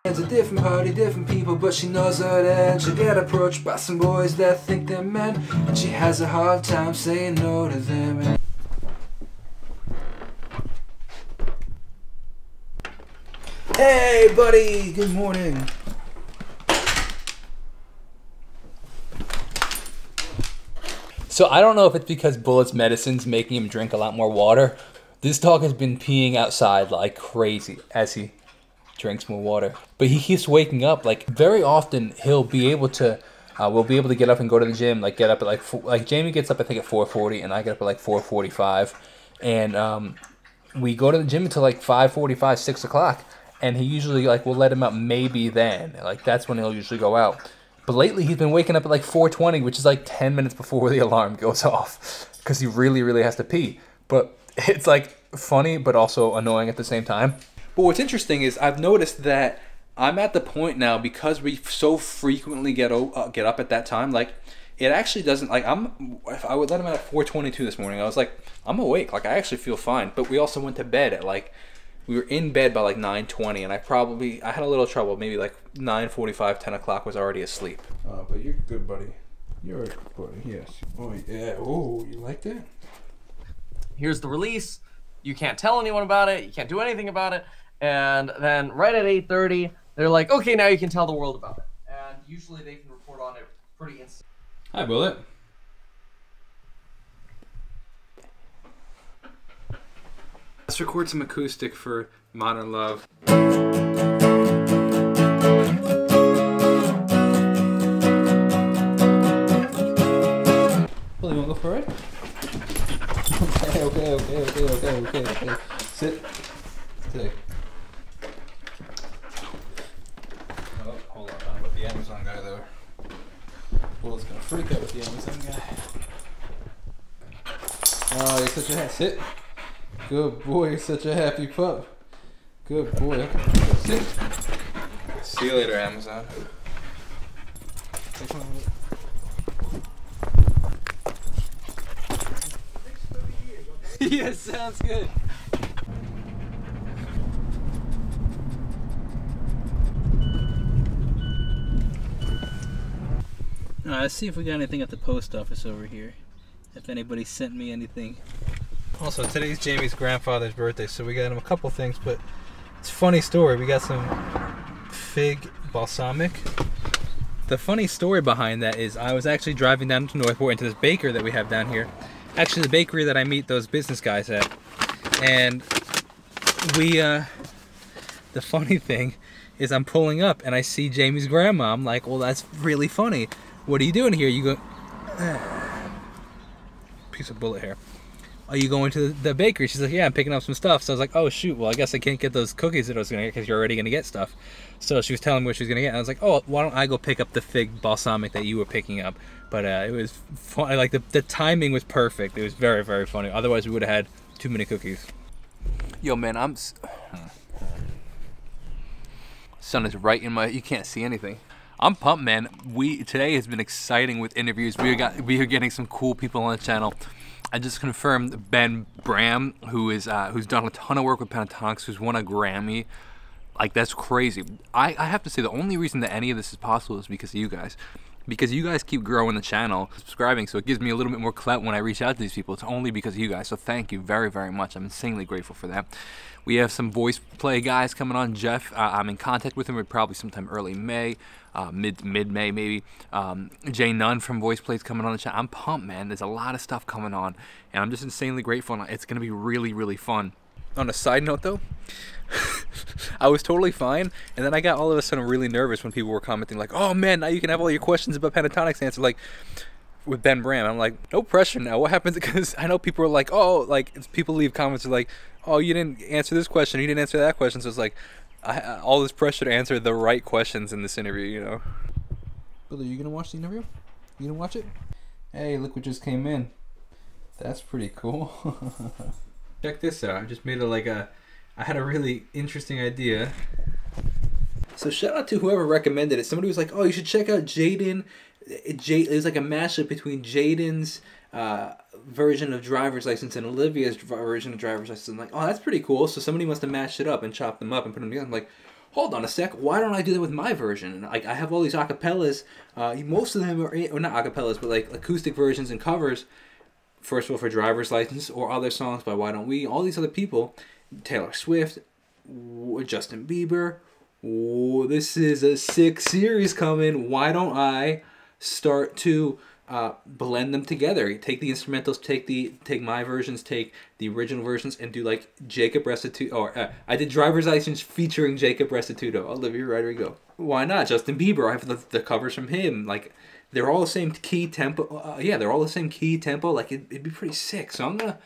It's a different party, different people, but she knows her end. She'll get approached by some boys that think they're men, and she has a hard time saying no to them. Hey buddy, good morning. So I don't know if it's because Bullet's medicine's making him drink a lot more water. This dog has been peeing outside like crazy as he drinks more water. But he keeps waking up. Like very often he'll be able to, we'll be able to get up and go to the gym. Like get up at like Jamie gets up I think at 4:40 and I get up at like 4:45. And we go to the gym until like 5:45, 6 o'clock. And he usually like will let him out maybe then. Like that's when he'll usually go out. But lately he's been waking up at like 4:20, which is like 10 minutes before the alarm goes off. Because he really, really has to pee. But it's like funny but also annoying at the same time. But what's interesting is I've noticed that I'm at the point now, because we so frequently get up at that time, like it actually doesn't, like if I would let him out at 4:22 this morning, I was like, I'm awake, like I actually feel fine. But we also went to bed at like, we were in bed by like 9:20 and I had a little trouble, maybe like 9:45, 10 o'clock was already asleep. But you're good, buddy. You're a good buddy, yes. Oh yeah, oh, you like that? Here's the release. You can't tell anyone about it. You can't do anything about it. And then right at 8:30, they're like, okay, now you can tell the world about it. And usually they can report on it pretty instantly. Hi, Bullet. Let's record some acoustic for Modern Love. Well, you want to go for it? Okay. Sit. Stay. Oh, hold on. I'm with the Amazon guy, though. Bullet's gonna freak out with the Amazon guy. Oh, you're such a sit. Good boy, you're such a happy pup. Good boy. Okay. Sit. See you later, Amazon. Yes, sounds good. Alright, let's see if we got anything at the post office over here. If anybody sent me anything. Also, today's Jamie's grandfather's birthday, so we got him a couple things, but it's a funny story. We got some fig balsamic. The funny story behind that is I was actually driving down to Northport into this baker that we have down here. Actually, the bakery that I meet those business guys at. And the funny thing is I'm pulling up and I see Jamie's grandma. I'm like, well, that's really funny. What are you doing here? You go, piece of bullet hair. Are you going to the bakery? She's like, yeah, I'm picking up some stuff. So I was like, oh shoot, well I guess I can't get those cookies that I was gonna get because you're already gonna get stuff. So she was telling me what she was gonna get, and I was like, oh, why don't I go pick up the fig balsamic that you were picking up? But it was fun. Like the timing was perfect. It was very, very funny. Otherwise we would have had too many cookies. Yo man, sun is right in my, you can't see anything. I'm pumped, man. Today has been exciting with interviews. We are getting some cool people on the channel. I just confirmed Ben Bram, who's done a ton of work with Pentatonics, who's won a Grammy. Like, that's crazy. I have to say, the only reason that any of this is possible is because of you guys. Because you guys keep growing the channel, subscribing, so it gives me a little bit more clout when I reach out to these people. It's only because of you guys, so thank you very, very much. I'm insanely grateful for that. We have some voice play guys coming on. Jeff, I'm in contact with him probably sometime early May, mid-May maybe. Jay Nunn from Voice Play's coming on the channel. I'm pumped, man. There's a lot of stuff coming on, and I'm just insanely grateful, and it's going to be really, really fun. On a side note, though, I was totally fine, and then I got all of a sudden really nervous when people were commenting like, oh man, now you can have all your questions about Pentatonics answered, like with Ben Bram. I'm like, no pressure now. What happens? Because I know people are like, oh, like people leave comments like, oh, you didn't answer this question, you didn't answer that question. So it's like all this pressure to answer the right questions in this interview, you know. Billy, you gonna watch the interview? You gonna watch it? Hey, look what just came in. That's pretty cool. Check this out. I just made I had a really interesting idea. So shout out to whoever recommended it. Somebody was like, oh, you should check out Jaden. It was like a mashup between Jaden's version of driver's license and Olivia's version of driver's license. I'm like, oh, that's pretty cool. So somebody must have mashed it up and chopped them up and put them together. I'm like, hold on a sec, why don't I do that with my version? Like, I have all these acapellas, most of them are, or not acapellas, but like acoustic versions and covers, first of all, for Driver's License or other songs by Why Don't We, all these other people, Taylor Swift, Justin Bieber. This is a sick series coming. Why don't I start to blend them together? Take the instrumentals, take my versions, take the original versions, and do like Jacob Restituto. Or I did Driver's License featuring Jacob Restituto, Olivia Rodrigo. Why not Justin Bieber? I have the covers from him. Like, they're all the same key tempo. Yeah, they're all the same key tempo. Like, it'd be pretty sick. So I'm gonna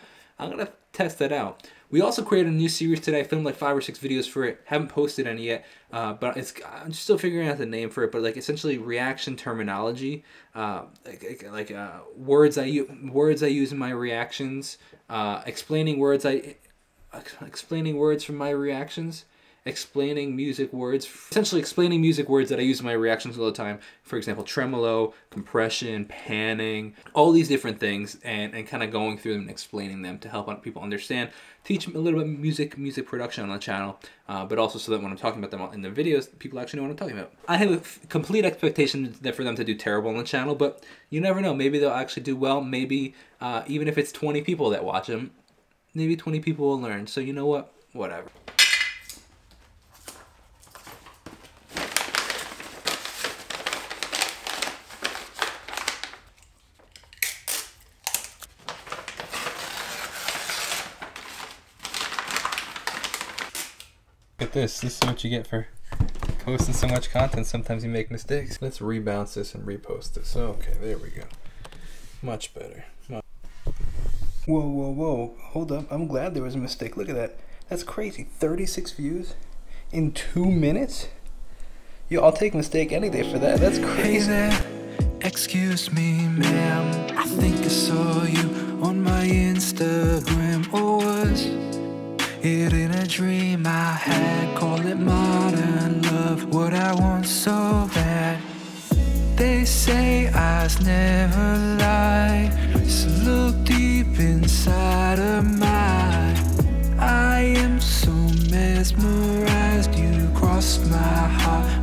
test that out. We also created a new series today. I filmed like 5 or 6 videos for it. Haven't posted any yet, but I'm still figuring out the name for it. But like, essentially reaction terminology, words I use in my reactions, explaining words from my reactions, explaining music words, essentially explaining music words that I use in my reactions all the time. For example, tremolo, compression, panning, all these different things, and kind of going through them and explaining them to help people understand, teach them a little bit of music production on the channel, but also so that when I'm talking about them in the videos, people actually know what I'm talking about. I have a complete expectation for them to do terrible on the channel, but you never know. Maybe they'll actually do well. Maybe even if it's 20 people that watch them, maybe 20 people will learn. So you know what? Whatever. Look at this. This is what you get for posting so much content. Sometimes you make mistakes. Let's rebounce this and repost this. Okay, there we go. Much better. Whoa, whoa, whoa. Hold up. I'm glad there was a mistake. Look at that. That's crazy. 36 views in 2 minutes? Yo, I'll take a mistake any day for that. That's crazy. Hey there. Excuse me, ma'am. I think I saw you on my Instagram. Or was it in a dream I had? Call it modern love, what I want so bad. They say eyes never lie, so look deep inside of mine. I am so mesmerized, you crossed my heart